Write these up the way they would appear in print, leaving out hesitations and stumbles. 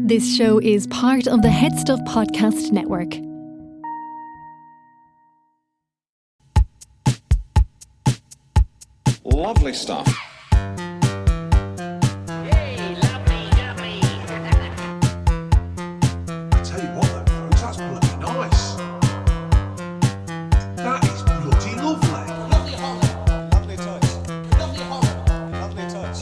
This show is part of the HeadStuff podcast network. Lovely stuff. Hey, lovely, lovely. Tell you what, though, folks, that's bloody nice. That is bloody lovely. Lovely Holland. Lovely touch. Lovely Holland. Lovely touch.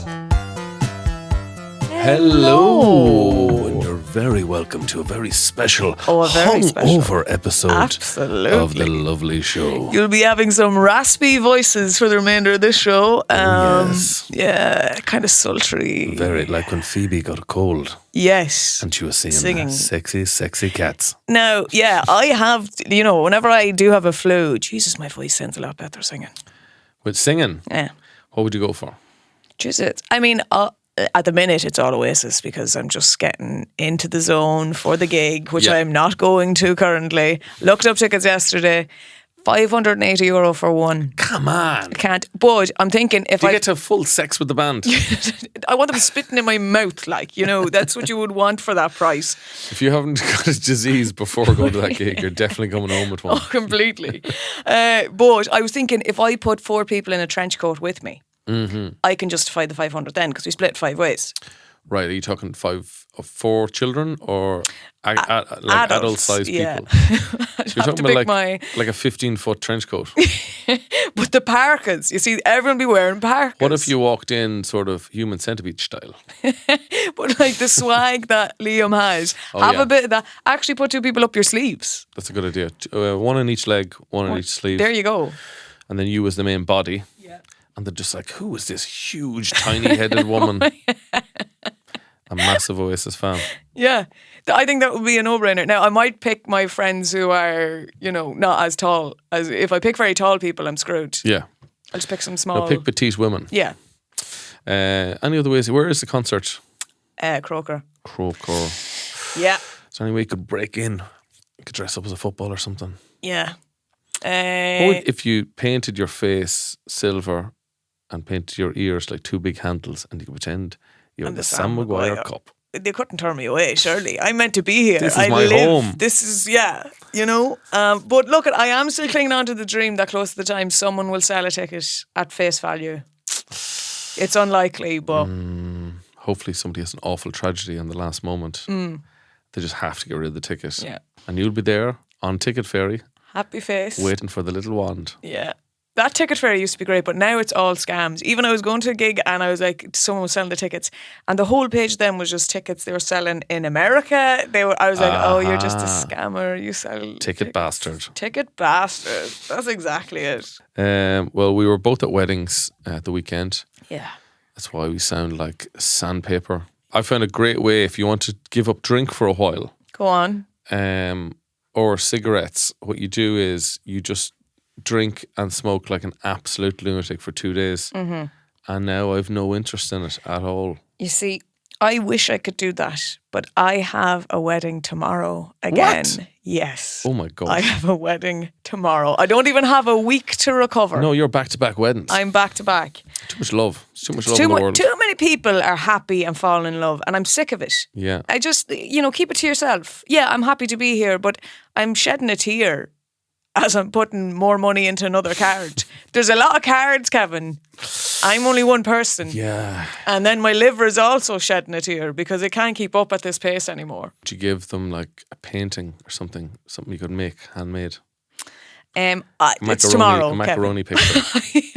Hello, and you're very welcome to a very special hungover episode Absolutely. of the lovely show. You'll be having some raspy voices for the remainder of this show. Yes. Yeah, kind of sultry. Very like when Phoebe got a cold Yes. and she was Singing. sexy, sexy cats. Now, yeah, I have, whenever I do have a flu, Jesus, my voice sounds a lot better singing. With singing, Yeah. what would you go for? Jesus. I mean, at the minute, it's all Oasis because I'm just getting into the zone for the gig, which Yeah. I'm not going to currently. Looked up tickets yesterday, €580 for one. Come on. Can't, but I'm thinking if Do you I get to have full sex with the band? I want them spitting in my mouth, that's what you would want for that price. If you haven't got a disease before going to that gig, you're definitely coming home with one. Oh, completely. But I was thinking if I put 4 people in a trench coat with me, I can justify the 500 then because we split 5 ways. Right, are you talking 4 children or Adults, adult-sized yeah. people? I'd You're have to talking about pick like a 15-foot trench coat. But the parkas, you see, everyone be wearing parkas. What if you walked in sort of human centipede style? But like the swag that Liam has, have yeah. a bit of that. Actually put 2 people up your sleeves. That's a good idea. One on each leg, one on each sleeve. There you go. And then you as the main body. Yeah. And they're just like, who is this huge, tiny-headed woman? A massive Oasis fan. Yeah, I think that would be a no-brainer. Now, I might pick my friends who are, not as tall. As if I pick very tall people, I'm screwed. Yeah. I'll just pick some small. Now pick petite women. Yeah, Any other ways? Where is the concert? Croker. Croker. Yeah, Is there any way you could break in? You could dress up as a football or something. yeah. What would, if you painted your face silver and painted your ears like 2 big handles and you could pretend you're the Sam Maguire Cup? They couldn't turn me away, surely. I'm meant to be here. This is I my live. home. This is, but look, I am still clinging on to the dream that close to the time someone will sell a ticket at face value. It's unlikely, but... Hopefully somebody has an awful tragedy in the last moment. They just have to get rid of the ticket. Yeah. And you'll be there on Ticket Ferry Happy face. waiting for the little wand. Yeah. That ticket fair used to be great, but now it's all scams. Even I was going to a gig and I was like, someone was selling the tickets, and the whole page then was just tickets they were selling in America. I was like, oh, you're just a scammer. You sell Ticket bastard. Ticket bastard. That's exactly it. Well, we were both at weddings at the weekend. Yeah. That's why we sound like sandpaper. I found a great way if you want to give up drink for a while. Go on. Or cigarettes. What you do is you just drink and smoke like an absolute lunatic for 2 days. And now I've no interest in it at all. You see, I wish I could do that, but I have a wedding tomorrow again. What? Yes. Oh my God. I have a wedding tomorrow. I don't even have a week to recover. No, you're back-to-back weddings. I'm back to back. Too much love. It's too much love in the world. Too many people are happy and falling in love, and I'm sick of it. Yeah. I just, keep it to yourself. Yeah, I'm happy to be here, but I'm shedding a tear as I'm putting more money into another card. There's a lot of cards, Kevin. I'm only one person. Yeah. And then my liver is also shedding a tear because it can't keep up at this pace anymore. Would you give them like a painting or something you could make handmade? It's tomorrow, A macaroni picture.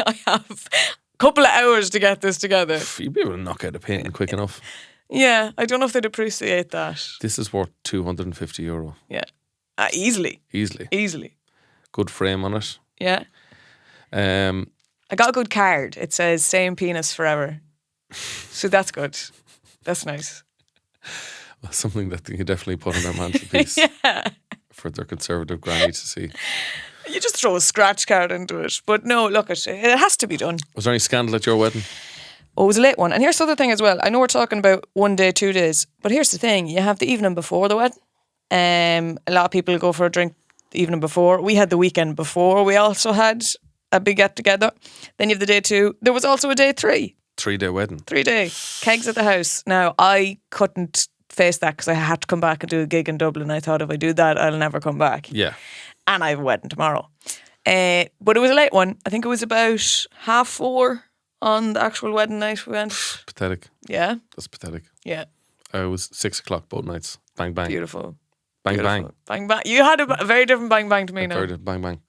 I have a couple of hours to get this together. You'd be able to knock out a painting quick enough. Yeah, I don't know if they'd appreciate that. This is worth €250. Yeah, easily. Easily. Good frame on it. Yeah. I got a good card. It says same penis forever. So that's good. That's nice. Well, something that they could definitely put on their mantelpiece for their conservative granny to see. You just throw a scratch card into it. But no, look, it has to be done. Was there any scandal at your wedding? Oh, it was a late one. And here's the other thing as well. I know we're talking about 1 day, 2 days. But here's the thing. You have the evening before the wedding. A lot of people go for a drink the evening before. We had the weekend before. We also had a big get together. Then you have the day 2. There was also a day 3. 3-day wedding. 3 day. Kegs at the house. Now, I couldn't face that because I had to come back and do a gig in Dublin. I thought if I do that, I'll never come back. Yeah. And I have a wedding tomorrow. But it was a late one. I think it was about 4:30 on the actual wedding night we went. Pathetic. Yeah. That's pathetic. Yeah. I was 6 o'clock both nights. Bang, bang. Beautiful. Bang, Beautiful. bang. Bang, bang. You had a very different bang, bang to me now. Very good. Bang, bang.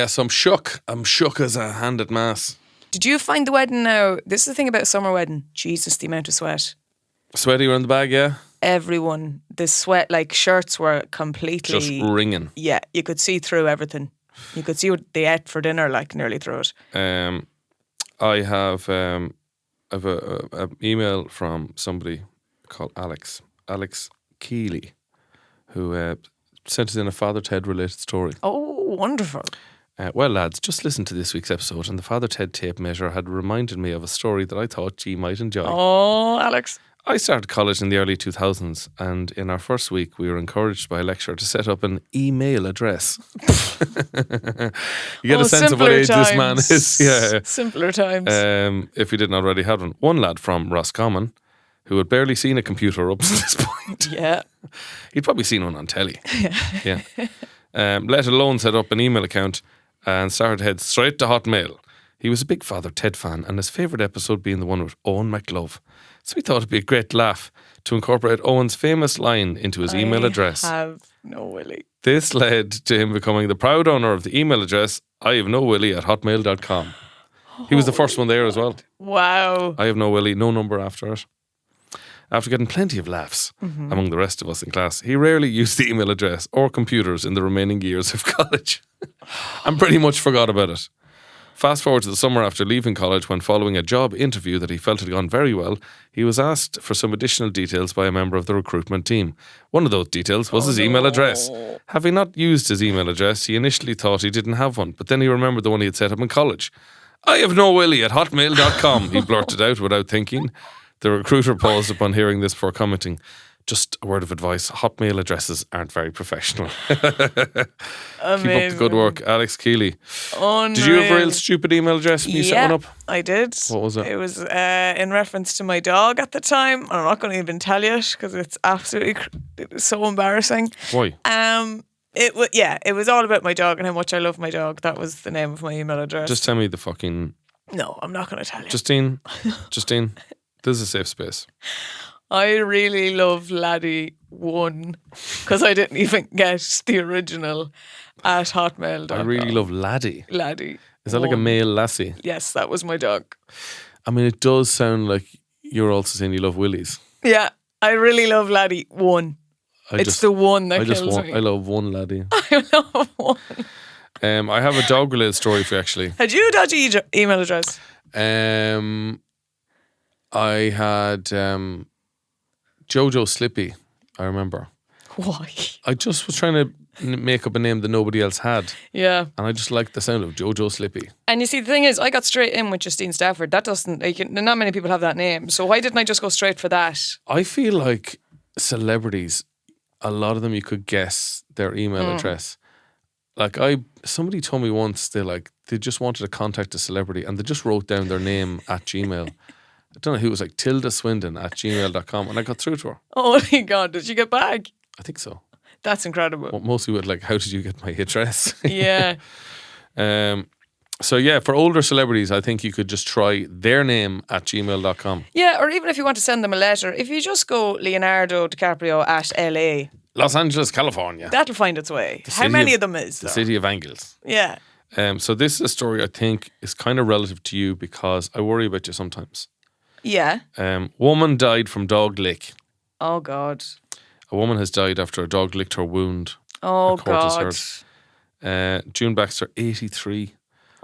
So I'm shook. I'm shook as a hand at mass. Did you find the wedding now? This is the thing about a summer wedding. Jesus, the amount of sweat. Sweaty around the bag, yeah? Everyone. The sweat, like shirts were completely... Just ringing. Yeah, you could see through everything. You could see what they ate for dinner, like nearly through it. I have an email from somebody called Alex Keeley, who sent us in a Father Ted related story. Oh, wonderful. Well, lads, just listen to this week's episode, and the Father Ted tape measure had reminded me of a story that I thought G might enjoy. Oh, Alex. I started college in the early 2000s, and in our first week, we were encouraged by a lecturer to set up an email address. You get a sense of what age this man is. Yeah. Simpler times. If he didn't already have one. One lad from Roscommon, who had barely seen a computer up to this point. Yeah. He'd probably seen one on telly. Yeah. Let alone set up an email account and started to head straight to Hotmail. He was a big Father Ted fan, and his favourite episode being the one with Owen McLove. So we thought it'd be a great laugh to incorporate Owen's famous line into his email address. I have no willy. This led to him becoming the proud owner of the email address IhaveNoWilly@hotmail.com. He was the first one there as well. Wow. I have no Willy, no number after it. After getting plenty of laughs among the rest of us in class, he rarely used the email address or computers in the remaining years of college and pretty much forgot about it. Fast forward to the summer after leaving college, when following a job interview that he felt had gone very well, he was asked for some additional details by a member of the recruitment team. One of those details was his email address. Having not used his email address, he initially thought he didn't have one, but then he remembered the one he had set up in college. IhaveNoWilly@hotmail.com, he blurted out without thinking. The recruiter paused upon hearing this before commenting, "Just a word of advice, Hotmail addresses aren't very professional." Keep up the good work, Alex Keeley. Unreal. Did you have a real stupid email address when you set one up? I did. What was it? It was in reference to my dog at the time. I'm not going to even tell you because it's absolutely it was so embarrassing. Why? It was all about my dog and how much I love my dog. That was the name of my email address. Just tell me the fucking... No, I'm not going to tell you. Justine, this is a safe space. I really love Laddie1 because I didn't even get the original at hotmail.com. I really love Laddie. Laddie. Is that like a male lassie? Yes, that was my dog. I mean, it does sound like you're also saying you love Willies. Yeah, I really love Laddie1. It's the one that kills me. I love one Laddie. I love one. I have a dog related story for you, actually. Had you a dodgy email address? I had Jojo Slippy, I remember. Why? I just was trying to make up a name that nobody else had. Yeah. And I just liked the sound of Jojo Slippy. And you see, the thing is, I got straight in with Justine Stafford. That doesn't, not many people have that name. So why didn't I just go straight for that? I feel like celebrities, a lot of them you could guess their email address. Like somebody told me once they just wanted to contact a celebrity and they just wrote down their name at Gmail. I don't know who it was, like Tilda Swindon at gmail.com, and I got through to her. Oh my God, did she get back? I think so. That's incredible. Well, mostly with like, how did you get my address? Yeah. So yeah, for older celebrities, I think you could just try their name at gmail.com. Yeah, or even if you want to send them a letter, if you just go Leonardo DiCaprio at LA. Los Angeles, California. That'll find its way. How many of them is the there? city of angles. Yeah. So this is a story I think is kind of relative to you because I worry about you sometimes. Yeah. Woman died from dog lick. Oh God. A woman has died after a dog licked her wound. Oh God. June Baxter, 83,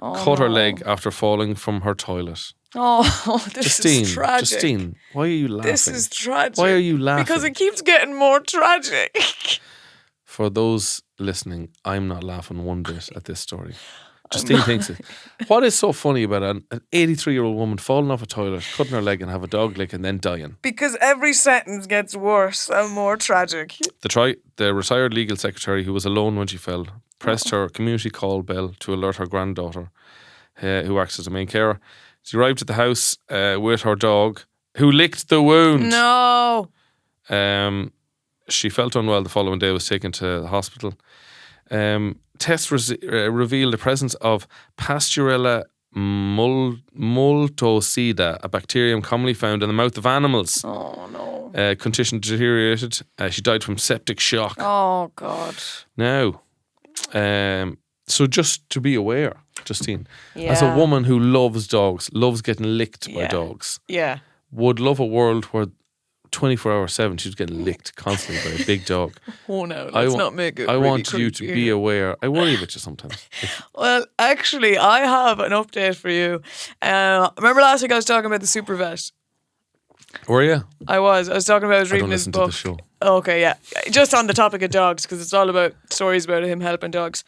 Oh, cut her leg after falling from her toilet. Oh, this is tragic. Justine, why are you laughing? This is tragic. Why are you laughing? Because it keeps getting more tragic. For those listening, I'm not laughing one bit at this story. Justine thinks it. What is so funny about an 83-year-old woman falling off a toilet, cutting her leg and have a dog lick and then dying? Because every sentence gets worse and more tragic. The retired legal secretary, who was alone when she fell, pressed her community call bell to alert her granddaughter, who acts as a main carer. She arrived at the house with her dog, who licked the wound. No. She felt unwell the following day, was taken to the hospital. Tests revealed the presence of Pasteurella multocida, a bacterium commonly found in the mouth of animals. Oh, no. Condition deteriorated. She died from septic shock. Oh, God. Now, so just to be aware, Justine, as a Yeah. woman who loves dogs, loves getting licked by Yeah. dogs, Yeah. would love a world where 24/7 she's getting licked constantly by a big dog. Oh, no. I Let's wa- not make it I really want you to creepy be here. aware. I worry about you sometimes. Well, actually, I have an update for you. Remember last week I was talking about the super vet? Were you? I was talking about, I was I reading don't his listen to book. the show. Okay, yeah. Just on the topic of dogs, because it's all about stories about him helping dogs.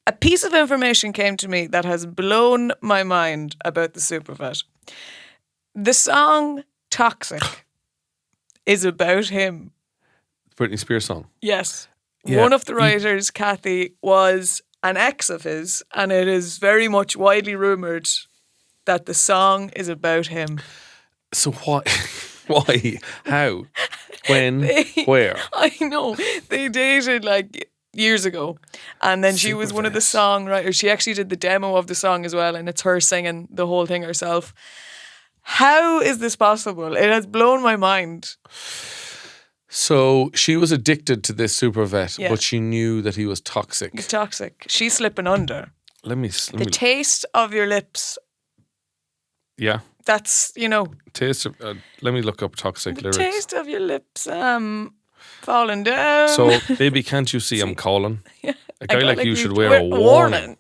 A piece of information came to me that has blown my mind about the super vet. The song Toxic is about him. Britney Spears song. Yes. Yeah. One of the writers, Kathy, was an ex of his, and it is very much widely rumoured that the song is about him. So why? Why? How? When? Where? I know. They dated like years ago. And then she was one of the songwriters. She actually did the demo of the song as well, and it's her singing the whole thing herself. How is this possible? It has blown my mind. So she was addicted to this super vet, Yeah. but she knew that he was toxic. It's toxic. She's slipping under. Let me The taste of your lips. yeah. That's, Taste of, let me look up toxic lyrics. taste of your lips, falling down. So, baby, can't you see I'm calling? A guy like you should wear a warning. warning.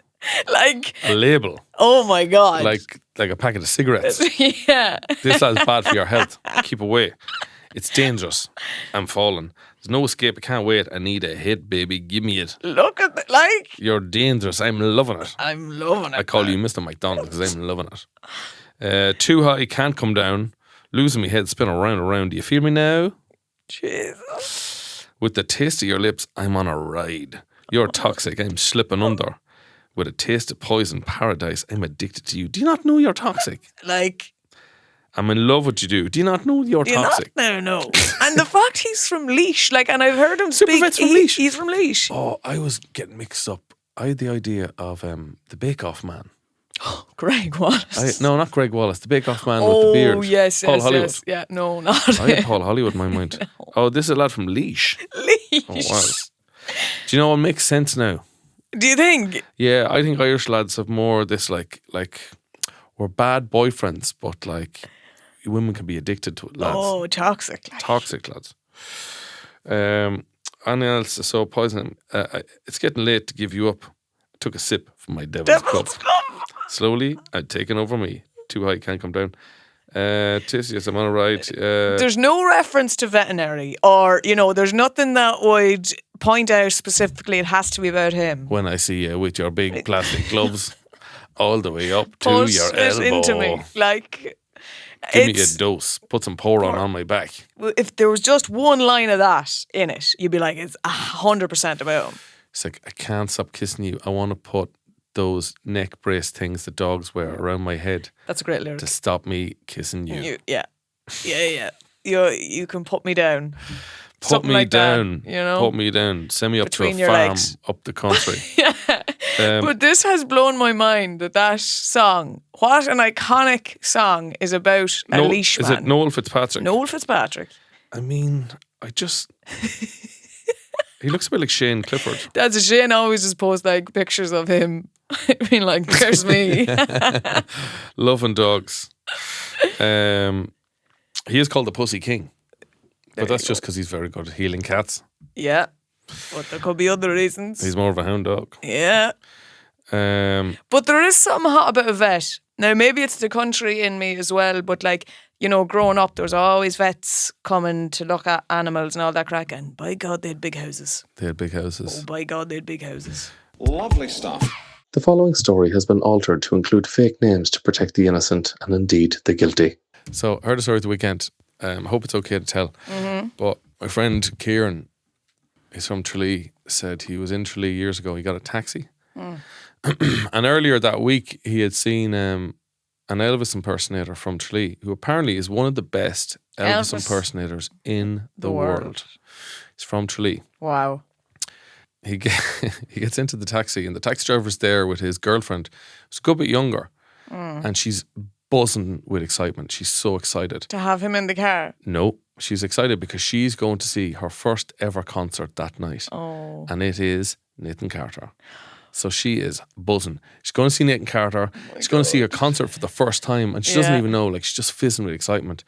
Like, A label. oh my God. Like a packet of cigarettes. yeah. This is bad for your health. Keep away. It's dangerous. I'm falling. There's no escape. I can't wait. I need a hit, baby. Give me it. Look at that. Like, You're dangerous. I'm loving it. I'm loving it. I call you Mr. McDonald because I'm loving it. Too high, can't come down. Losing me head, spin around. Do you feel me now? Jesus. With the taste of your lips, I'm on a ride. You're toxic. I'm slipping under. With a taste of poison paradise, I'm addicted to you. Do you not know you're toxic? Like, I'm in love with you. Do you not know you're do you toxic? not know? No. And the fact he's from Leash, like, and I've heard him speak. Supervet's from Laois. He's from Leash. Oh, I was getting mixed up. I had the idea of the Bake Off man. Greg Wallace. No, not Greg Wallace. The Bake Off man with the beard. Oh, yes, Paul Hollywood. yes. Yeah, no, not I had Paul Hollywood in my mind. Oh, this is a lad from Leash. Leash. Oh, wow. Do you know what makes sense now? Do you think? Yeah, I think Irish lads have more this like we're bad boyfriends, but like women can be addicted to it, lads. Oh, toxic. Like. Toxic lads. And else, so poison. It's getting late to give you up. I took a sip from my devil's cup. Slowly, I'd taken over me. Too high, can't come down. Yes, I'm on a ride. There's no reference to veterinary, or there's nothing that would point out specifically it has to be about him. When I see you with your big plastic gloves all the way up to Put your it elbow. into me, like. Give me a dose. Put some pour on my back. If there was just one line of that in it, you'd be like, it's 100% about him. It's like, I can't stop kissing you. I want to put those neck brace things that dogs wear around my head That's a great lyric. to stop me kissing you. Yeah. You can put me down. Put Something me like that, down. Put me down. Send me up Between to a your farm legs. up the country. But this has blown my mind that song, what an iconic song, is about a leash is man. it Noel Fitzpatrick? Noel Fitzpatrick. I mean, he looks a bit like Shane Clifford. That's a Shane always just post like pictures of him being like, there's me. Loving dogs. He is called the Pussy King. But that's just because he's very good at healing cats. Yeah. But there could be other reasons. He's more of a hound dog. Yeah. But there is something hot about a vet. Now, maybe it's the country in me as well, but like, growing up, there was always vets coming to look at animals and all that crack, and by God, they had big houses. They had big houses. Oh, by God, they had big houses. Lovely stuff. The following story has been altered to include fake names to protect the innocent and indeed the guilty. So, I heard a story at the weekend. I hope it's okay to tell. Mm-hmm. But my friend Kieran, he's from Tralee, said he was in Tralee years ago. He got a taxi. And earlier that week, he had seen an Elvis impersonator from Tralee, who apparently is one of the best Elvis Elvis. impersonators in the world. He's from Tralee. Wow. He gets into the taxi, and the taxi driver's there with his girlfriend, who's a good bit younger, and she's buzzing with excitement. She's so excited. To have him in the car. No, she's excited because she's going to see her first ever concert that night. Oh. And it is Nathan Carter. So she is buzzing. She's going to see Nathan Carter. She's going to see a concert for the first time, and she doesn't even know. Like, she's just fizzing with excitement.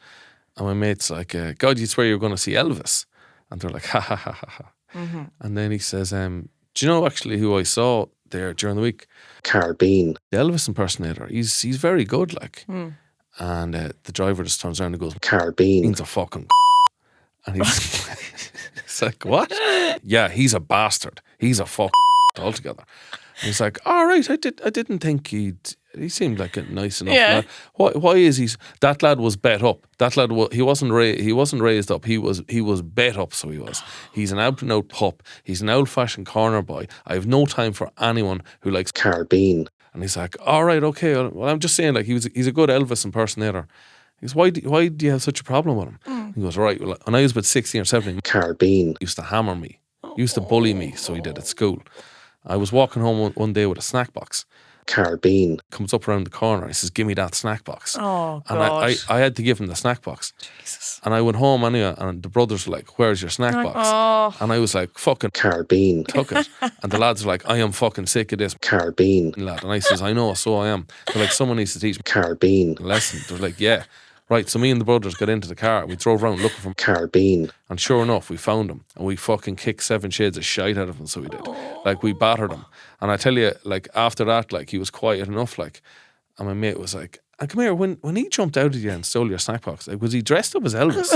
And my mate's like, God, you swear you're going to see Elvis? And they're like, ha ha ha ha ha. And then he says, do you know actually who I saw there during the week? Karl Bean. The Elvis impersonator. He's very good, like. And the driver just turns around and goes, Karl Bean. Bean's a fucking and he's it's like, what? Yeah, he's a bastard. He's a fuck altogether. And he's like, all right, I didn't think he seemed like a nice enough lad. Why is he? That lad was bet up. That lad he wasn't raised up. He was bet up. So he was. He's an out and out pup. He's an old fashioned corner boy. I have no time for anyone who likes Karl Bean. And he's like, all right, okay. Well, I'm just saying, like, he's a good Elvis impersonator. He goes, why do you have such a problem with him? He goes, right, well, when I was about 16 or 17, Karl Bean. he used to hammer me. He used to bully me, so he did at school. I was walking home one day with a snack box. Karl Bean. Comes up around the corner. He says, give me that snack box. Oh, and God. I had to give him the snack box. Jesus. And I went home anyway, and the brothers were like, where's your snack box? Oh. And I was like, fucking Karl Bean. took it. And the lads were like, I am fucking sick of this Karl Bean. lad. And I says, I know, so I am. They're like, someone needs to teach me Karl Bean. a lesson. They're like, yeah. Right, so me and the brothers got into the car. We drove around looking for him. Karl Bean. And sure enough, we found him. And we fucking kicked 7 shades of shite out of him, so we did. Like, we battered him. And I tell you, like, after that, like, he was quiet enough, like, and my mate was like, and come here, when he jumped out at you and stole your snack box, like, was he dressed up as Elvis?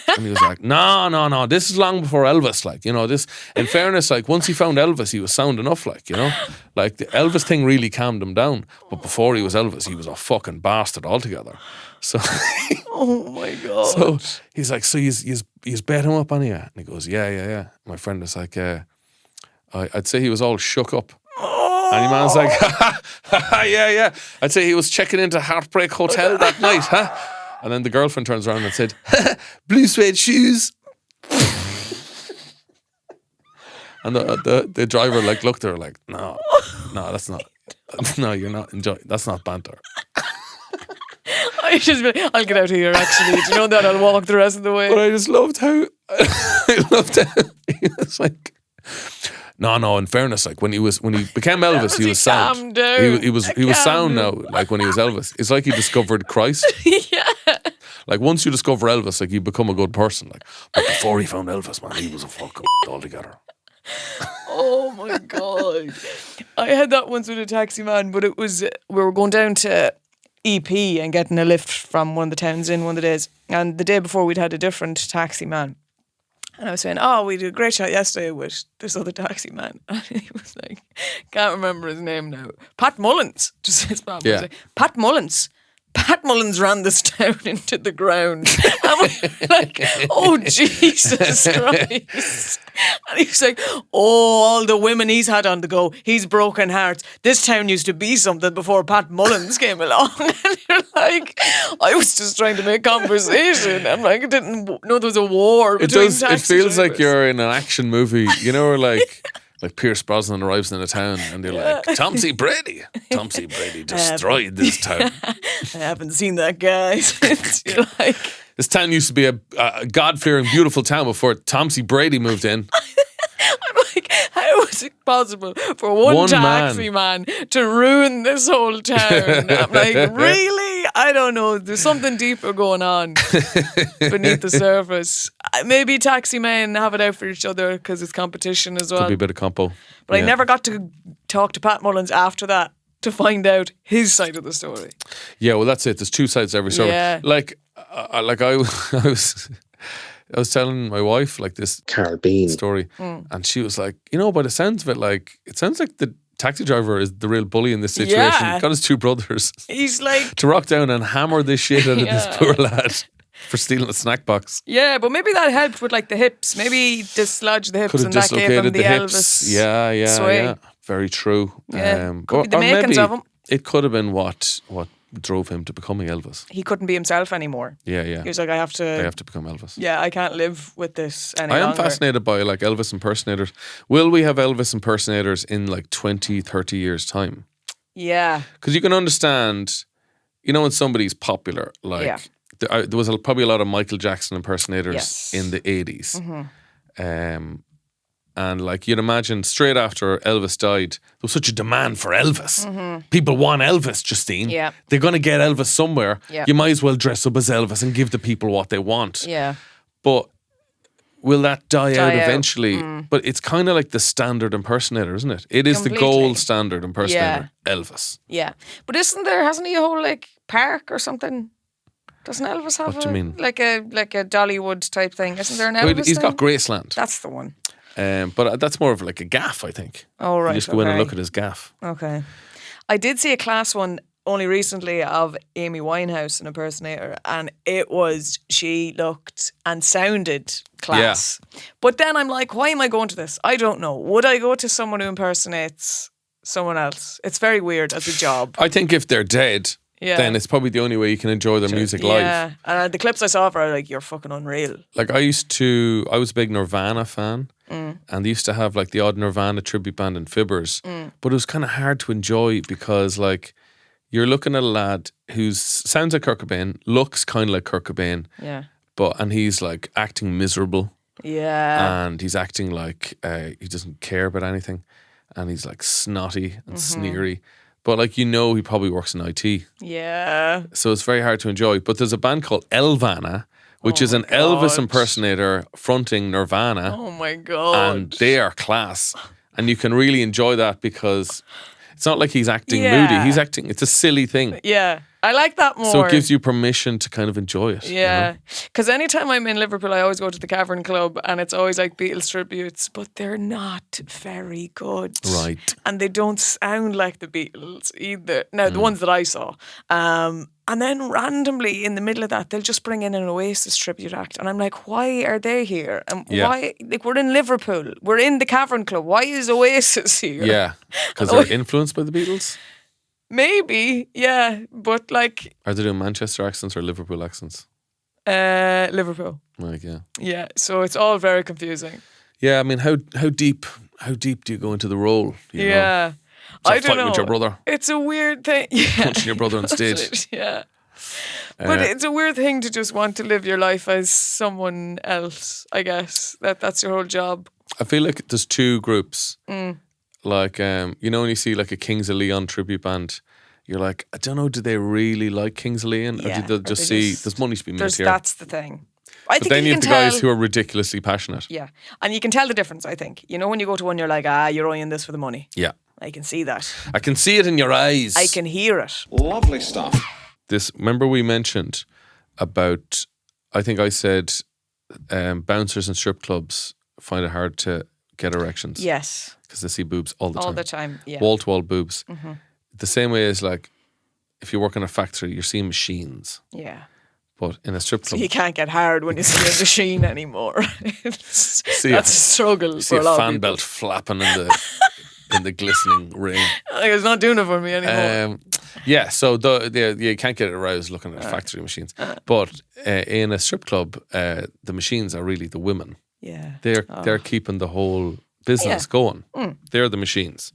And he was like, no, this is long before Elvis, like, you know, this, in fairness, like, once he found Elvis, he was sound enough, like, you know, like, the Elvis thing really calmed him down, but before he was Elvis, he was a fucking bastard altogether. So, Oh my God. so he's like, so he's bet him up on you? And he goes, yeah. My friend was like, I'd say he was all shook up. And your man's like, yeah. I'd say he was checking into Heartbreak Hotel that night, huh? And then the girlfriend turns around and said, blue suede shoes. And the driver like looked at her like, no, that's not. No, you're not enjoying. That's not banter. I just be like, I'll get out of here actually. Do you know that? I'll walk the rest of the way. But I just loved how he was like, no. In fairness, like when he became Elvis, he was sound. calmed down. He was sound now. Like when he was Elvis, it's like he discovered Christ. Yeah. Like once you discover Elvis, like you become a good person. Like, but before he found Elvis, man, he was a fucking altogether. Oh my God. I had that once with a taxi man, but it was, we were going down to EP and getting a lift from one of the towns in one of the days. And the day before we'd had a different taxi man. And I was saying, we did a great shot yesterday with this other taxi man. And he was like, can't remember his name now. Pat Mullins. Just his Pat Mullins. Pat Mullins. Pat Mullins ran this town into the ground. And we're like, oh, Jesus Christ. And he was like, all the women he's had on the go, he's broken hearts. This town used to be something before Pat Mullins came along. And you're like, I was just trying to make conversation. I'm like, I didn't know there was a war between It feels like you're in an action movie, you know, where like Pierce Brosnan arrives in a town and they're like, Tomsy Brady destroyed this town. I haven't seen that guy since. You're like, this town used to be a God-fearing, beautiful town before Tomsy Brady moved in. I'm like, how is it possible for one taxi man to ruin this whole town? I'm like, really? I don't know. There's something deeper going on beneath the surface. Maybe taxi men have it out for each other because it's competition as well. Could be a bit of compo. But I never got to talk to Pat Mullins after that to find out his side of the story. Yeah, well, that's it. There's two sides to every story. Yeah. I was telling my wife like this Karl Bean story, and she was like, you know, by the sounds of it, like it sounds like the taxi driver is the real bully in this situation. Yeah. He's got his two brothers He's like, to rock down and hammer this shit out of this poor lad for stealing a snack box. yeah, but maybe that helped with like the hips. Maybe he dislodged the hips Could have and that gave him dislocated the the Elvis hips. Yeah. sway. Very true. Yeah. Could be the or makings maybe of him. It could have been what drove him to becoming Elvis. He couldn't be himself anymore. Yeah, yeah. He was like, I have to become Elvis. Yeah, I can't live with this any I am longer. fascinated by like Elvis impersonators. Will we have Elvis impersonators in like 20, 30 years' time? Yeah. Because you can understand, when somebody's popular, like Yeah. there was probably a lot of Michael Jackson impersonators Yes. in the 80s. And like you'd imagine straight after Elvis died, there was such a demand for Elvis. People want Elvis, Justine. Yeah. They're going to get Elvis somewhere. Yeah. You might as well dress up as Elvis and give the people what they want. Yeah. But will that die out Die out. eventually? But it's kind of like the standard impersonator, isn't it? It is the Completely. gold standard impersonator, Elvis. Yeah. But hasn't he a whole like park or something? Doesn't Elvis have What do you mean? like a Dollywood type thing? Isn't there an Elvis Well, he's thing? got Graceland. That's the one. But that's more of like a gaff, I think. Oh, right. You just go in and okay. look at his gaff. Okay. I did see a class one only recently of Amy Winehouse, an impersonator, and she looked and sounded class. But then I'm like, why am I going to this? I don't know. Would I go to someone who impersonates someone else? It's very weird as a job. I think if they're dead, Yeah. then it's probably the only way you can enjoy their music live. Yeah. And the clips I saw of her are like, you're fucking unreal. Like I was a big Nirvana fan, and they used to have like the odd Nirvana tribute band in Fibbers, but it was kind of hard to enjoy because like you're looking at a lad who sounds like Kurt Cobain, looks kind of like Kurt Cobain, Yeah. and he's like acting miserable, Yeah. and he's acting like he doesn't care about anything, and he's like snotty and sneery, but like he probably works in IT. Yeah. So it's very hard to enjoy. But there's a band called Elvana, which is an Elvis impersonator fronting Nirvana. Oh my God. And they are class. And you can really enjoy that because it's not like he's acting Yeah. moody. It's a silly thing. Yeah. I like that more. So it gives you permission to kind of enjoy it. Yeah, because anytime I'm in Liverpool, I always go to the Cavern Club, and it's always like Beatles tributes, but they're not very good, Right. And they don't sound like the Beatles either. Now the ones that I saw, and then randomly in the middle of that, they'll just bring in an Oasis tribute act, and I'm like, why are they here? And Yeah. why? Like we're in Liverpool, we're in the Cavern Club. Why is Oasis here? Yeah. Because they're influenced by the Beatles? Maybe, yeah, but like Are they doing Manchester accents or Liverpool accents? Liverpool. Like, yeah. Yeah, so it's all very confusing. Yeah, I mean, how deep do you go into the role? You know? Yeah. It's like I don't fighting know. with your brother. It's a weird thing. Yeah. Punching your brother on stage. Yeah. But it's a weird thing to just want to live your life as someone else, I guess. That's your whole job. I feel like there's two groups. Like, when you see like a Kings of Leon tribute band, you're like, I don't know, do they really like Kings of Leon? Yeah, or do they or just they see just- there's money to be made here? That's the thing. I But think then you you have can the tell. guys who are ridiculously passionate. Yeah. And you can tell the difference, I think. When you go to one, you're like, you're only in this for the money. Yeah. I can see that. I can see it in your eyes. I can hear it. Lovely stuff. Remember we mentioned about, I think I said, bouncers in strip clubs find it hard to get erections. Yes. Because they see boobs all the time. All the time. Yeah. Wall to wall boobs. The same way as like, if you work in a factory, you're seeing machines. Yeah. But in a strip So club, you can't get hard when you see a machine anymore. That's See a struggle you see for a a lot of fan people. belt flapping in the glistening rain. Like, it's not doing it for me anymore. Yeah, so you can't get aroused looking at factory machines. But in a strip club, the machines are really the women. Yeah. They're keeping the whole business going. They're the machines.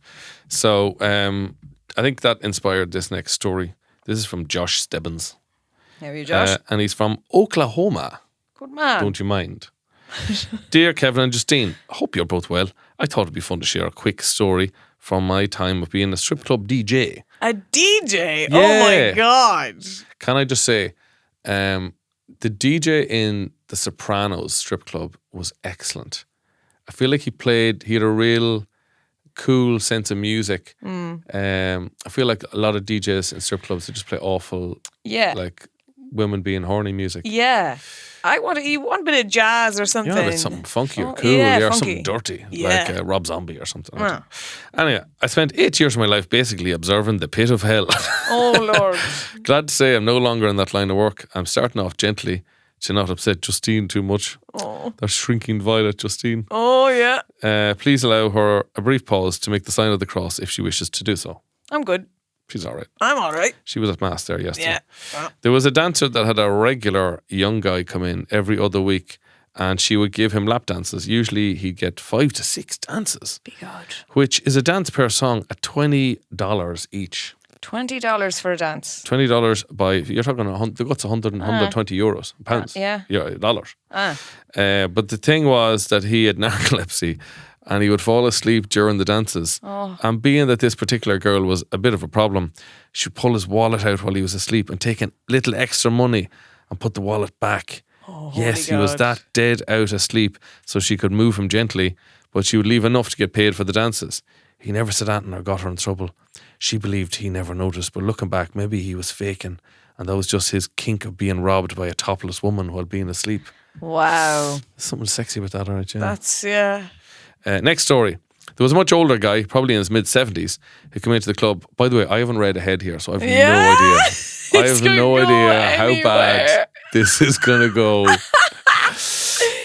So I think that inspired this next story. This is from Josh Stebbins. How are you, Josh? And he's from Oklahoma. Good man. Don't you mind? Dear Kevin and Justine, I hope you're both well. I thought it'd be fun to share a quick story from my time of being a strip club DJ. A DJ? Yeah. Oh my God. Can I just say, the DJ in the Sopranos strip club was excellent. I feel like he had a real cool sense of music. I feel like a lot of DJs in strip clubs, they just play awful, Yeah. like women being horny music. Yeah. You want a bit of jazz or something. Yeah, like something funky or Oh, cool, yeah, or funky. something dirty, Yeah. like Rob Zombie or something. Yeah. Anyway, I spent 8 years of my life basically observing the pit of hell. Oh, Lord. Glad to say I'm no longer in that line of work. I'm starting off gently to not upset Justine too much. Oh. That shrinking violet Justine. Oh, yeah. Please allow her a brief pause to make the sign of the cross if she wishes to do so. I'm good. She's all right. I'm all right. She was at Mass there yesterday. Yeah. There was a dancer that had a regular young guy come in every other week, and she would give him lap dances. Usually he'd get 5 to 6 dances, Be God. which is a dance per song at $20 each. $20 for a dance. $20 by, you're talking, what's 120 euros, pounds? Yeah. Dollars. Ah. But the thing was that he had narcolepsy and he would fall asleep during the dances. Oh. And being that this particular girl was a bit of a problem, she'd pull his wallet out while he was asleep and take a little extra money and put the wallet back. Oh, Yes, he holy was God. that dead out asleep, so she could move him gently, but she would leave enough to get paid for the dances. He never said anything or got her in trouble. She believed he never noticed, but looking back, maybe he was faking, and that was just his kink of being robbed by a topless woman while being asleep. Wow. There's something sexy about that, alright, yeah. That's, yeah. Next story. There was a much older guy, probably in his mid-70s, who came into the club. By the way, I haven't read ahead here, so I have Yeah. no idea. I have gonna no go idea how bad anywhere. this is going to go.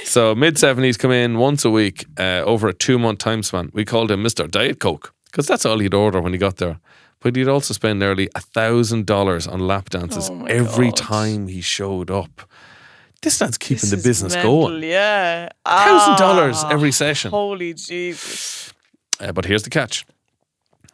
So mid-70s come in once a week over a 2-month time span. We called him Mr. Diet Coke because that's all he'd order when he got there. But he'd also spend nearly $1,000 on lap dances Oh my every God. time he showed up. This man's keeping This the is business mental, going. Yeah. $1,000 Ah, every session. Holy Jesus. But here's the catch.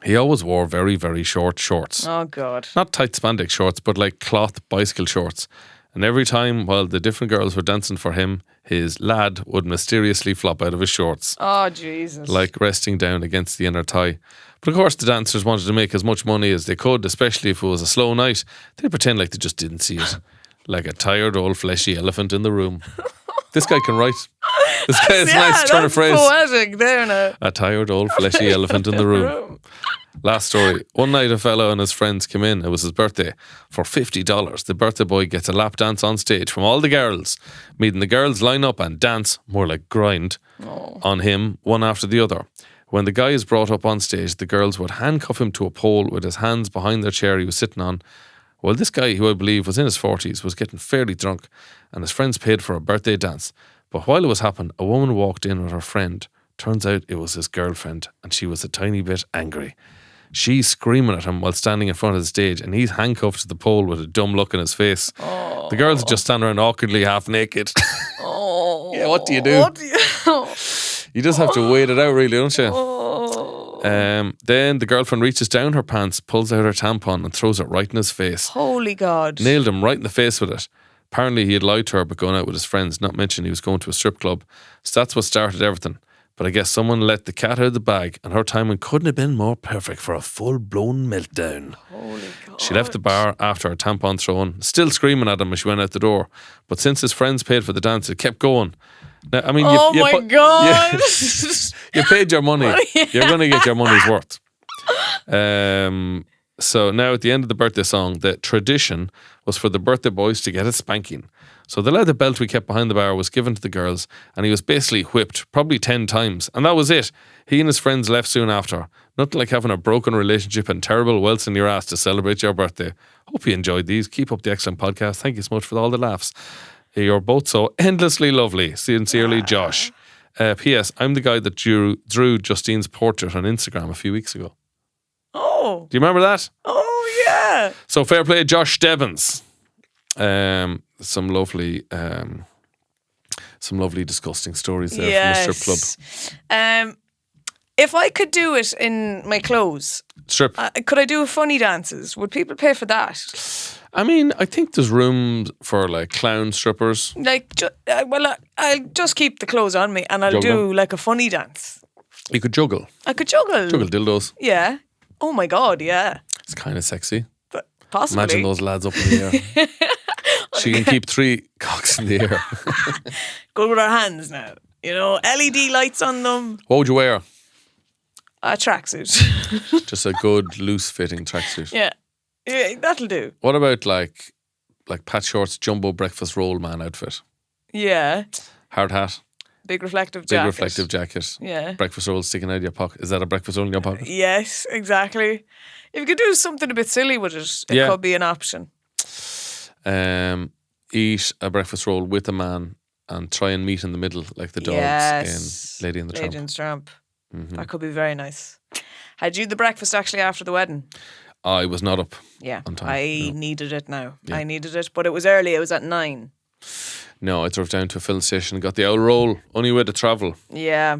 He always wore very, very short shorts. Oh, God. Not tight spandex shorts, but like cloth bicycle shorts. And every time while the different girls were dancing for him, his lad would mysteriously flop out of his shorts, Oh, Jesus. like resting down against the inner thigh. But of course, the dancers wanted to make as much money as they could, especially if it was a slow night. They'd pretend like they just didn't see it. Like a tired old fleshy elephant in the room. This guy can write. This guy has a nice turn of phrase. Poetic there now. A tired old fleshy elephant in the room. Last story. One night a fellow and his friends came in. It was his birthday. For $50, the birthday boy gets a lap dance on stage from all the girls. Meaning the girls line up and dance, more like grind, on him, one after the other. When the guy is brought up on stage, the girls would handcuff him to a pole with his hands behind their chair he was sitting on. Well, this guy, who I believe was in his 40s, was getting fairly drunk and his friends paid for a birthday dance. But while it was happening, a woman walked in with her friend. Turns out it was his girlfriend and she was a tiny bit angry. She's screaming at him while standing in front of the stage and he's handcuffed to the pole with a dumb look in his face. Oh. The girls just stand around awkwardly half naked. Oh. Yeah, what do you do? What do you You just have to wait it out, really, don't you? Oh. Then the girlfriend reaches down her pants, pulls out her tampon and throws it right in his face. Holy God. Nailed him right in the face with it. Apparently he had lied to her about going out with his friends, not mentioning he was going to a strip club. So that's what started everything. But I guess someone let the cat out of the bag and her timing couldn't have been more perfect for a full-blown meltdown. Holy God. She left the bar after her tampon thrown, still screaming at him as she went out the door. But since his friends paid for the dance, it kept going. Now, I mean, Oh my God. you paid your money. You're going to get your money's worth. So now at the end of the birthday song, the tradition was for the birthday boys to get a spanking. So the leather belt we kept behind the bar was given to the girls and he was basically whipped probably 10 times. And that was it. He and his friends left soon after. Nothing like having a broken relationship and terrible welts in your ass to celebrate your birthday. Hope you enjoyed these. Keep up the excellent podcast. Thank you so much for all the laughs. You're both so endlessly lovely. Sincerely, Josh. P.S. I'm the guy that drew Justine's portrait on Instagram a few weeks ago. Oh. Do you remember that? Oh, yeah. So fair play, Josh Stebbins. Some lovely disgusting stories there from the strip club. If I could do it in my clothes, Strip. could I do funny dances? Would people pay for that? I mean, I think there's room for like clown strippers. Like, I'll just keep the clothes on me and I'll Juggle. do like a funny dance. You could juggle. I could juggle. Juggle dildos. Yeah. Oh my God, yeah. It's kind of sexy. But possibly. Imagine those lads up in the air. She can keep 3 cocks in the air. Good with our hands now. You know, LED lights on them. What would you wear? A tracksuit. Just a good loose fitting tracksuit. Yeah, that'll do. What about like Pat Short's jumbo breakfast roll man outfit? Yeah. Hard hat, Big reflective big jacket. reflective jacket. Yeah. Breakfast roll sticking out of your pocket. Is that a breakfast roll in your pocket? Yes, exactly. If you could do something a bit silly with it, it Yeah. could be an option. Eat a breakfast roll with a man and try and meet in the middle like the dogs Yes. in Lady and the Tramp. Lady and the Tramp. Mm-hmm. That could be very nice. Had you the breakfast actually after the wedding? I was not up Yeah, on time. I No. needed it now. Yeah. I needed it, but it was early. It was at 9. No, I drove down to a filling station and got the old roll. Only way to travel. Yeah.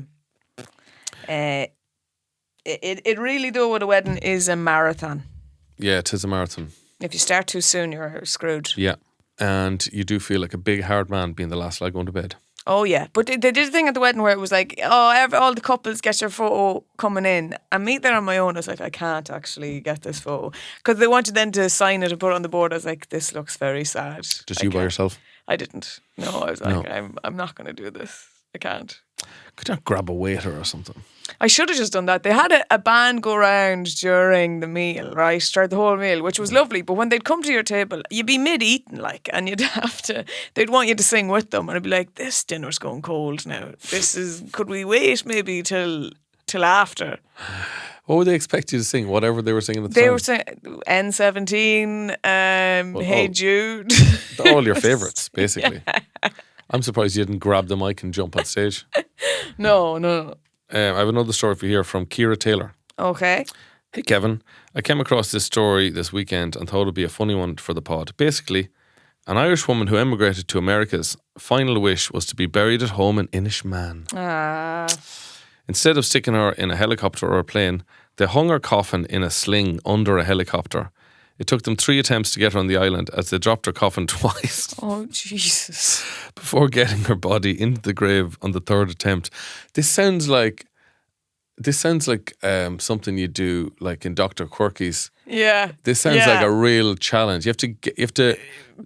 It really, though, with a wedding is a marathon. Yeah, it is a marathon. If you start too soon, you're screwed. Yeah. And you do feel like a big hard man being the last lad going to bed. Oh, yeah. But they did a thing at the wedding where it was like, all the couples get your photo coming in. And me there on my own, I was like, I can't actually get this photo. Because they wanted then to sign it and put it on the board. I was like, this looks very sad. Just I you by can't. yourself? I didn't. No, I was like, No. I'm not going to do this. I can't. Could you not grab a waiter or something? I should have just done that. They had a band go round during the meal, right? Throughout the whole meal, which was lovely. But when they'd come to your table, you'd be mid-eating, like, and you'd have to, they'd want you to sing with them. And I'd be like, this dinner's going cold now. Could we wait maybe till after? What would they expect you to sing? Whatever they were singing at the They time? were saying N17, Hey all- Jude. All your favourites, basically. I'm surprised you didn't grab the mic and jump on stage. No. I have another story for you here from Kira Taylor. Okay. Hey, Kevin. I came across this story this weekend and thought it'd be a funny one for the pod. Basically, an Irish woman who emigrated to America's final wish was to be buried at home in Inishmaan. Instead of sticking her in a helicopter or a plane, they hung her coffin in a sling under a helicopter. It took them 3 attempts to get her on the island as they dropped her coffin twice Oh, Jesus. before getting her body into the grave on the 3rd attempt. This sounds like something you do like in Dr. Quirky's. Yeah. This sounds Yeah. like a real challenge. You have to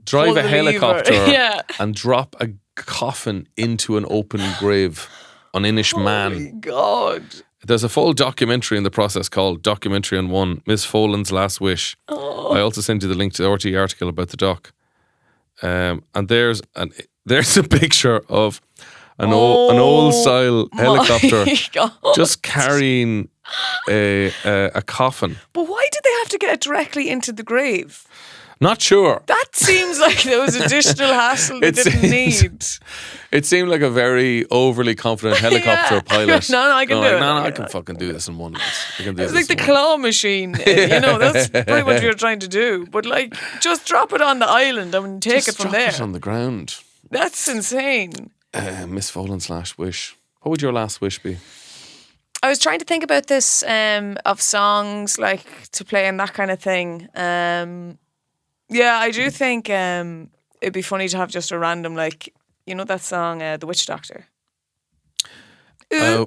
drive Pull a the lever. helicopter Yeah. and drop a coffin into an open grave on Inishmaan. God. There's a full documentary in the process called Documentary on One, Miss Folan's Last Wish. I also sent you the link to the RT article about the doc. And there's a picture of an old style helicopter My God. just carrying a coffin. But why did they have to get it directly into the grave? Not sure. That seems like there was additional hassle they It didn't seems- need. It seemed like a very overly confident helicopter Yeah. pilot. No, I can do it. No, I can fucking do this in one minute. I can do It's this like the in one. claw machine. That's pretty much what you're trying to do. But like, just drop it on the island and take Just it from drop there. it on the ground. That's insane. Miss Folan's last wish. What would your last wish be? I was trying to think about this of songs like to play and that kind of thing. Yeah, I do think it'd be funny to have just a random that song, The Witch Doctor. Oh,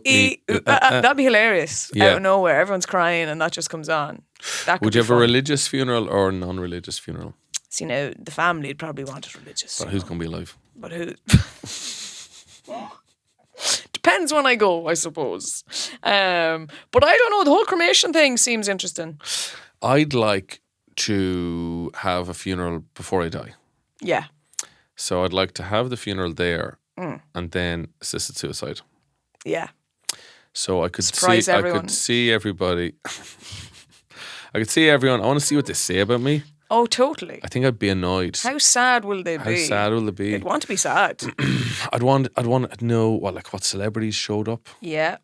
That'd be hilarious. Yeah. Out of nowhere, everyone's crying and that just comes on. That could Would you be have a fun. religious funeral or a non-religious funeral? See, now the family would probably want it religious. But who's going to be alive? But who? Depends when I go, I suppose. But I don't know. The whole cremation thing seems interesting. I'd like to have a funeral before I die. Yeah. So I'd like to have the funeral there Mm. and then assisted suicide. Yeah. So I could Surprise see everyone. I could see everybody. I could see everyone. I want to see what they say about me. Oh, totally. I think I'd be annoyed. How sad will they How be? sad will it be? They'd want to be sad. I'd want to know what celebrities showed up. Yeah.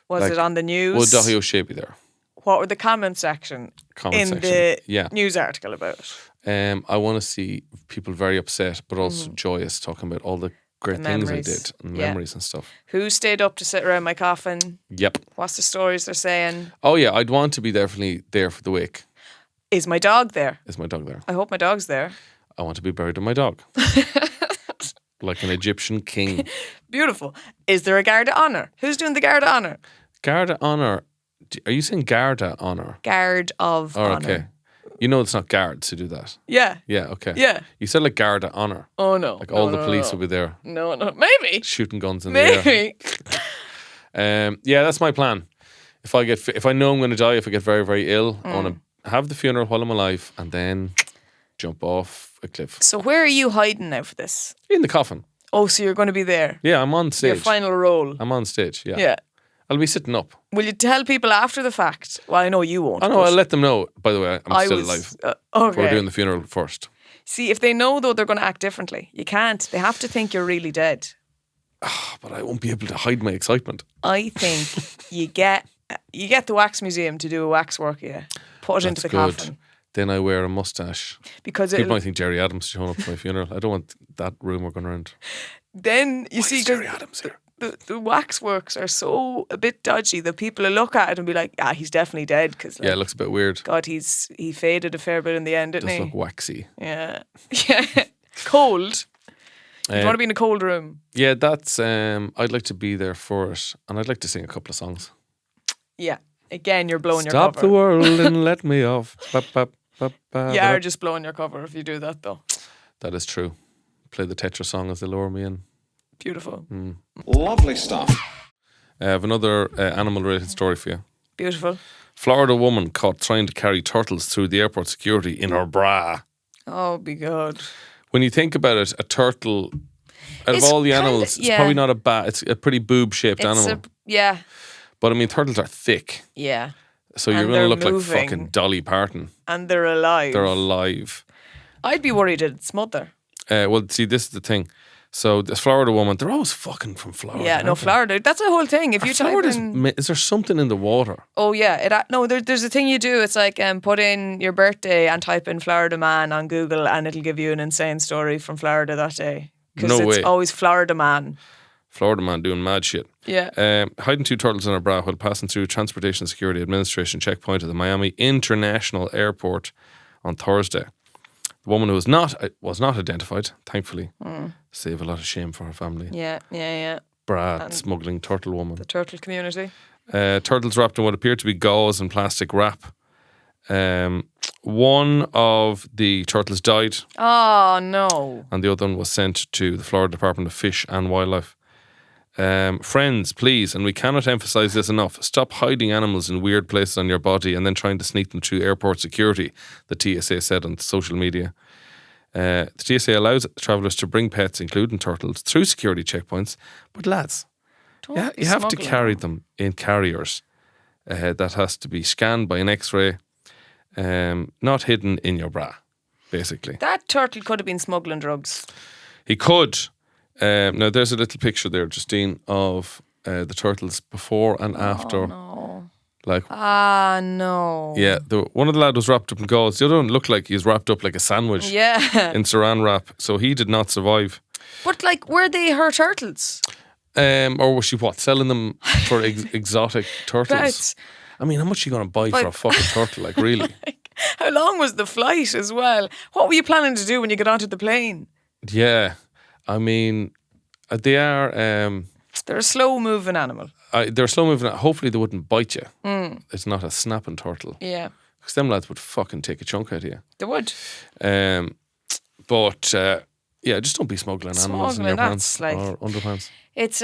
Was Like, it on the news? Would Daithí O'Shea be there? What were the comment section Comment in section. the Yeah. news article about it? I want to see people very upset, but also joyous, talking about all the great The things I memories. did and Yeah. memories and stuff. Who stayed up to sit around my coffin? Yep. What's the stories they're saying? Oh yeah, I'd want to be definitely there for the wake. Is my dog there? Is my dog there? I hope my dog's there. I want to be buried with my dog, like an Egyptian king. Beautiful. Is there a guard of honour? Who's doing the guard of honour? Guard of honor. Are you saying Garda honor? Guard of Oh, honour. okay. You know it's not guards who do that. Yeah. Yeah, okay. Yeah. You said like Garda honor. Oh no. Like all No, the no, police no. will be there No, maybe. shooting guns in the air. Maybe. Yeah, that's my plan. If I know I'm going to die, if I get very, very ill, I want to have the funeral while I'm alive and then jump off a cliff So where are you hiding now for this? in the coffin. Oh, so you're going to be there. Yeah, I'm on Your stage. final role. I'm on stage. Yeah. Yeah. I'll be sitting up. Will you tell people after the fact? Well, I know you won't. I know. but I'll let them know. By the way, I'm still alive. Okay. We're doing the funeral first. See, if they know though, they're going to act differently. You can't. They have to think you're really dead. But I won't be able to hide my excitement. I think you get the wax museum to do a wax work. Yeah. put into the good. coffin. Then I wear a mustache. Because People it'll, might think Jerry Adams is showing up to my funeral. I don't want that rumour going around. then you Why see is Jerry Adams here? the waxworks are so a bit dodgy that people will look at it and be like, he's definitely dead because Yeah, it looks a bit weird. God, he faded a fair bit in the end, didn't Does he? look waxy. Yeah. Yeah. Cold. You want to be in a cold room. Yeah, that's. I'd like to be there for it, and I'd like to sing a couple of songs. Yeah. Again, you're blowing Stop your cover. the world and let me off. You are just blowing your cover if you do that, though. That is true. Play the Tetra song as they lower me in. Beautiful. Lovely stuff. I have another animal-related story for you. Beautiful. Florida woman caught trying to carry turtles through the airport security in her bra. Oh, be good. When you think about it, a turtle, out It's of all the kinda- animals, it's yeah. probably not a bat. It's a pretty boob-shaped animal. Yeah. But I mean, turtles are thick, Yeah. so you're And going to they're look like moving. fucking Dolly Parton. And they're alive. They're alive. I'd be worried it'd smother. Well, see, this is the thing. So this Florida woman, they're always fucking from Florida. Yeah, no, aren't they? Florida. That's the whole thing. If you type Florida's in... is there something in the water? Oh, yeah. There's a thing you do. It's like put in your birthday and type in Florida man on Google and it'll give you an insane story from Florida that day. Because No it's way. always Florida man. Florida man doing mad shit. Yeah. Hiding two turtles in her bra while passing through Transportation Security Administration checkpoint at the Miami International Airport on Thursday. The woman who was not identified, thankfully, save a lot of shame for her family. Yeah. Bra smuggling turtle woman. The turtle community. Turtles wrapped in what appeared to be gauze and plastic wrap. One of the turtles died, Oh, no. and the other one was sent to the Florida Department of Fish and Wildlife. Friends, please, and we cannot emphasize this enough, stop hiding animals in weird places on your body and then trying to sneak them through airport security, the TSA said on social media. The TSA allows travellers to bring pets, including turtles, through security checkpoints, but lads, Don't be you have to smuggling carry them in carriers. That has to be scanned by an X-ray, not hidden in your bra, basically. That turtle could have been smuggling drugs. He could. Now, there's a little picture there, Justine, of the turtles before and after. No. Like, No. yeah, one of the lads was wrapped up in gauze. The other one looked like he's wrapped up like a sandwich Yeah. in saran wrap. So he did not survive. But, were they her turtles? Or was she selling them for exotic turtles? Pets. I mean, how much are you going to buy for a fucking turtle? Like, really? How long was the flight as well? What were you planning to do when you got onto the plane? Yeah. I mean, they are... They're a slow moving animal. they're slow moving. Hopefully they wouldn't bite you. It's not a snapping turtle. Yeah. Because them lads would fucking take a chunk out of you. They would. But yeah, just don't be smuggling animals in your Smuggling, pants that's or underpants. It's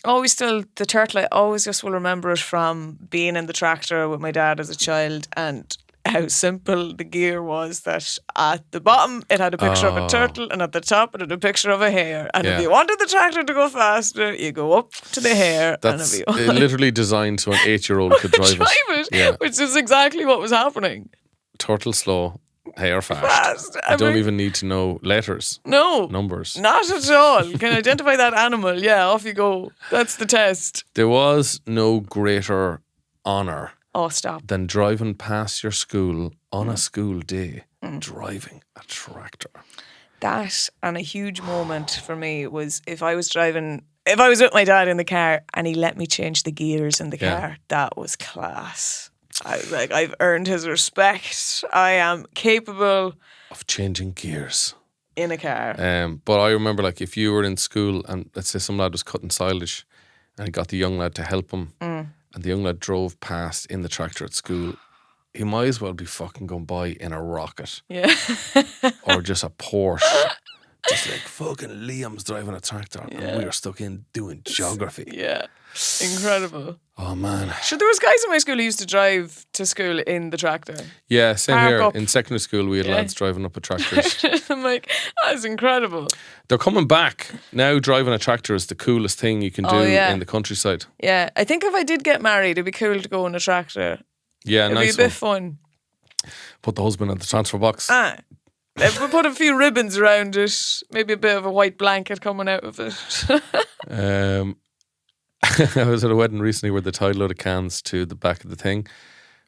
always still the turtle. I always just will remember it from being in the tractor with my dad as a child and how simple the gear was, that at the bottom it had a picture of a turtle and at the top it had a picture of a hare. And if Yeah. you wanted the tractor to go faster, you go up to the hare. That's and if you literally designed so an 8-year-old could drive it. Yeah. which is exactly what was happening. Turtle slow, hare fast. Fast. I don't even need to know letters, No. numbers. Not at all. Can identify that animal. Yeah, off you go. That's the test. There was no greater honour Oh, stop. than driving past your school on a school day, driving a tractor. That and a huge moment for me was if I was with my dad in the car and he let me change the gears in the Yeah. car, that was class. I was like, I've earned his respect. I am capable Of changing gears. in a car. But I remember, like, if you were in school and let's say some lad was cutting silage and he got the young lad to help him and the young lad drove past in the tractor at school, he might as well be fucking going by in a rocket Yeah. or just a Porsche. Just like fucking Liam's driving a tractor and we were stuck in doing geography. Yeah. Incredible. Oh man. Sure, there was guys in my school who used to drive to school in the tractor. Yeah, same Park here. up. In secondary school we had lads driving up with tractors. I'm like, that's incredible. They're coming back. Now driving a tractor is the coolest thing you can do yeah. in the countryside. Yeah, I think if I did get married, it'd be cool to go on a tractor. Yeah, It'd nice be a one. bit fun. Put the husband in the transfer box. If we put a few ribbons around it, maybe a bit of a white blanket coming out of it. I was at a wedding recently where they tied a load of cans to the back of the thing,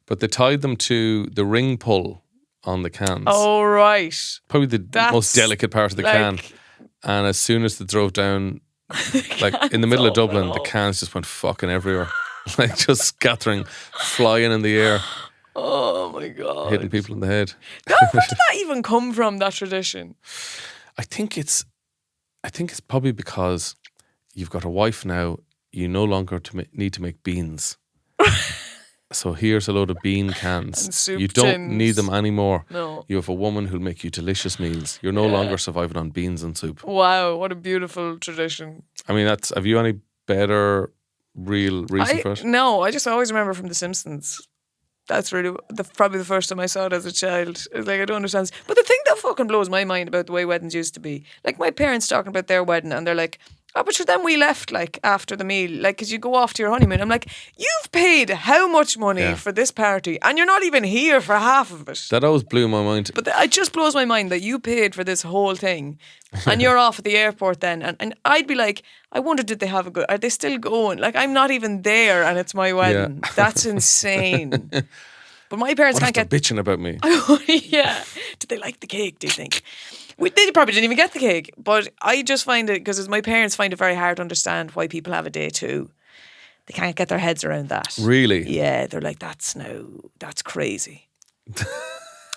But they tied them to the ring pull on the cans. Oh, right. Probably the That's most delicate part of the can. And as soon as they drove down, like in the middle of Dublin, the cans just went fucking everywhere. Like just scattering, flying in the air, Oh my God. hitting people in the head. Where did that even come from, that tradition? I think it's probably because you've got a wife now. You no longer need to make beans. So here's a load of bean cans. And soup You don't tins. need them anymore. No. You have a woman who'll make you delicious meals. You're no longer surviving on beans and soup. Wow, what a beautiful tradition. I mean, have you any better real reason for it? No, I just always remember from The Simpsons. That's really probably the first time I saw it as a child. It's like, I don't understand. But the thing that fucking blows my mind about the way weddings used to be, like my parents talking about their wedding and they're like, oh, but sure, then we left like after the meal, like, because you go off to your honeymoon. I'm like, you've paid how much money for this party and you're not even here for half of it. That always blew my mind. But it just blows my mind that you paid for this whole thing and you're off at the airport then. And I'd be like, I wonder, did they have a good, are they still going? Like, I'm not even there and it's my wedding. Yeah. That's insane. But my parents What if can't they're get... bitching about me? Yeah. Did they like the cake, do you think? They probably didn't even get the cake. But I just find it, because my parents find it very hard to understand why people have a day two. They can't get their heads around that. Really? Yeah, they're like, that's crazy.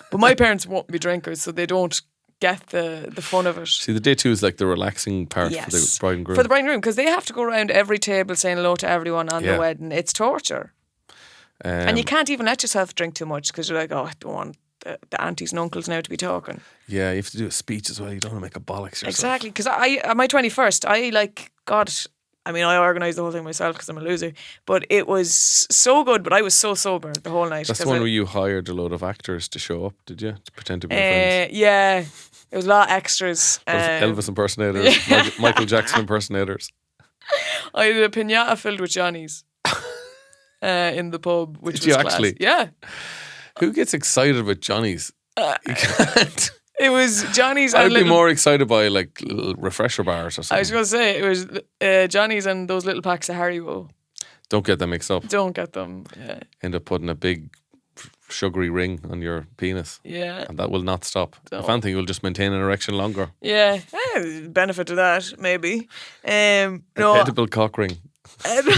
But my parents won't be drinkers, so they don't get the fun of it. See, the day two is like the relaxing part for the bride and groom. For the bride and groom, because they have to go around every table saying hello to everyone on the wedding. It's torture. And you can't even let yourself drink too much because you're like, oh, I don't want the aunties and uncles now to be talking. Yeah, you have to do a speech as well. You don't want to make a bollocks yourself. Exactly, because at my 21st, I organised the whole thing myself because I'm a loser. But it was so good, but I was so sober the whole night. That's the one where you hired a load of actors to show up, did you? To pretend to be your friends. Yeah, it was a lot of extras. Elvis impersonators, Michael Jackson impersonators. I did a piñata filled with Johnnies in the pub, which Did was you class. actually? Yeah. Who gets excited about Johnny's? You can't. It was Johnny's I'd and be more excited by like little refresher bars or I was something. going to say, it was Johnny's and those little packs of Haribo. Don't get them mixed up. Don't get them. Yeah. End up putting a big sugary ring on your penis. Yeah. And that will not stop. Don't. If anything, you'll just maintain an erection longer. Yeah. Benefit of that, maybe. An No. edible cock ring. Edible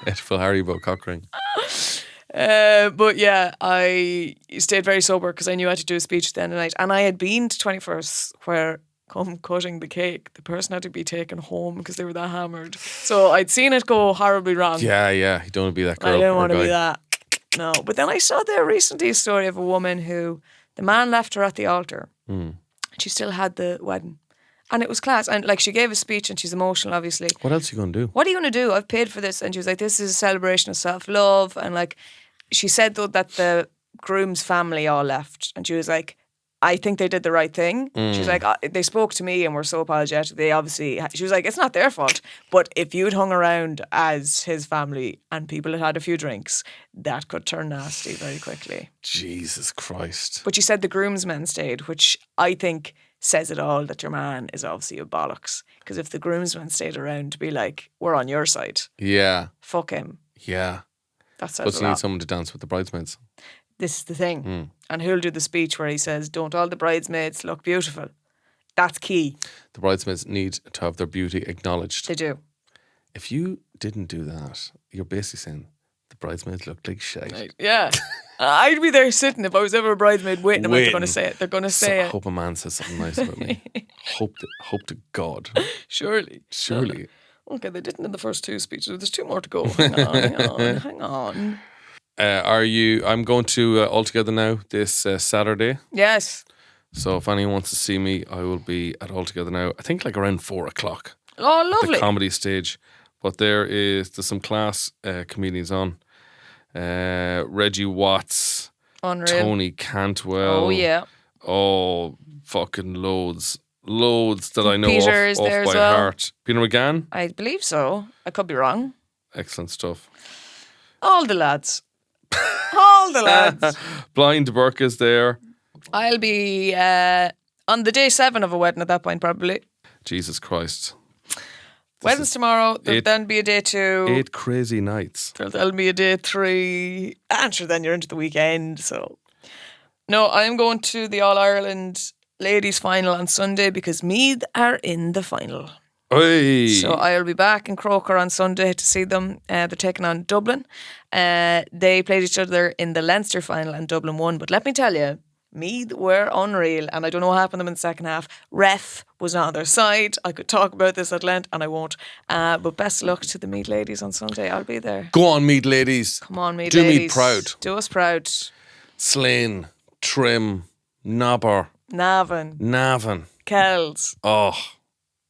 Haribo cock ring. But yeah, I stayed very sober because I knew I had to do a speech at the end of the night. And I had been to 21st where, come cutting the cake, the person had to be taken home because they were that hammered. So I'd seen it go horribly wrong. Yeah. You don't want to be that girl. I didn't or want to guy. be that. No. But then I saw there recently a story of a woman who the man left her at the altar. And she still had the wedding. And it was class. And like she gave a speech and she's emotional, obviously. What else are you going to do? What are you going to do? I've paid for this. And she was like, this is a celebration of self-love. And like, she said though that the groom's family all left. And she was like, I think they did the right thing. She was like, they spoke to me and were so apologetic. They obviously, she was like, it's not their fault. But if you'd hung around as his family and people had had a few drinks, that could turn nasty very quickly. Jesus Christ. But she said the groomsmen stayed, which I think says it all, that your man is obviously a bollocks. Because if the groomsmen stayed around to be like, we're on your side, Yeah. fuck him. Yeah. That says Plus a you need lot. someone to dance with the bridesmaids. This is the thing. And who'll do the speech where he says, don't all the bridesmaids look beautiful? That's key. The bridesmaids need to have their beauty acknowledged. They do. If you didn't do that, you're basically saying the bridesmaids look like shite. Right. Yeah. I'd be there sitting if I was ever a bridesmaid waiting. I'm like, they're going to say it. They're going to say I it. hope a man says something nice about me. Hope to God. Surely. Okay, they didn't in the first two speeches. There's two more to go. Hang on. I'm going to All Together Now this Saturday. Yes. So if anyone wants to see me, I will be at All Together Now. I think like around 4:00. Oh, lovely. The comedy stage. But there's some class comedians on. Reggie Watts, Unreal. Tony Cantwell. Oh, yeah. Oh, fucking loads that I know Peter off is there by as well. heart. Peter McGann, I believe so. I could be wrong. excellent stuff. All the lads. All the lads. Blind Burke is there. I'll be on the day 7 of a wedding at that point, probably. Jesus Christ. Weddings tomorrow. There'll then be a day 2. 8 crazy nights. There'll be a day 3. And sure, then you're into the weekend. So, no, I'm going to the All Ireland ladies final on Sunday because Meath are in the final. Oi. So I'll be back in Croker on Sunday to see them. They're taking on Dublin. They played each other in the Leinster final and Dublin won. But let me tell you, Meath were unreal, and I don't know what happened to them in the second half. Ref was not on their side. I could talk about this at length, and I won't. But best of luck to the Meath ladies on Sunday. I'll be there. Go on, Meath ladies. Come on, Meath Do ladies. Meath proud. Do us proud. Slane, Trim, Nobber, Navan, Kells. Oh,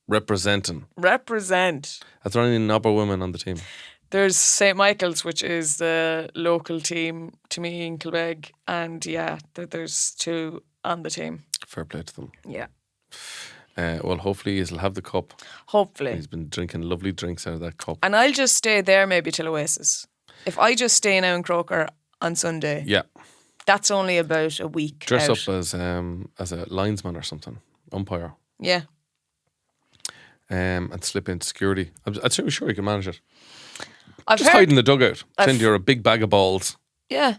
representing. Represent. Are there any Nobber women on the team? There's St. Michael's, which is the local team to me in Kilbeg. And yeah, there's 2 on the team. Fair play to them. Yeah. Well, hopefully he'll have the cup. Hopefully. He's been drinking lovely drinks out of that cup. And I'll just stay there maybe till Oasis. If I just stay now in Croker on Sunday, Yeah. that's only about a week Dress out. up as a linesman or something. Umpire. Yeah. And slip into security. I'm sure you can manage it. I've Just heard, hide in the dugout. Pretend you're a big bag of balls. Yeah.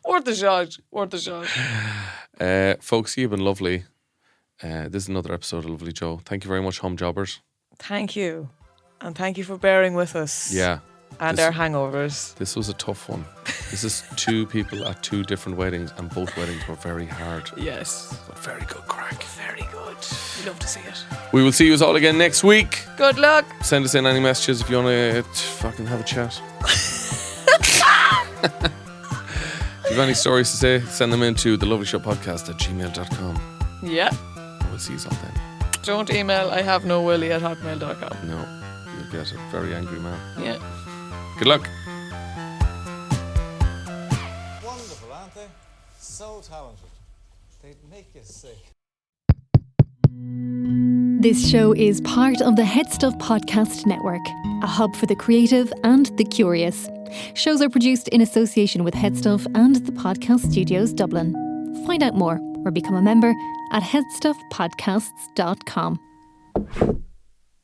Worth the shot. Worth the shot. Folks, you've been lovely. This is another episode of Lovely Joe. Thank you very much, home jobbers. Thank you. And thank you for bearing with us. Yeah. And our hangovers. This was a tough one. This is 2 people at 2 different weddings, and both weddings were very hard. Yes. But very good crack. Very good. We love to see it. We will see you all again next week. Good luck. Send us in any messages if you want to fucking have a chat. If you have any stories to say, send them into thelovelyshoppodcast@gmail.com. Yeah. We'll see you all then. Don't email IhaveNoWilly@hotmail.com. No, you'll get a very angry man. Yeah. Good luck. Wonderful, aren't they? So talented. They'd make you sick. This show is part of the HeadStuff Podcast Network, a hub for the creative and the curious. Shows are produced in association with HeadStuff and the Podcast Studios Dublin. Find out more or become a member at headstuffpodcasts.com.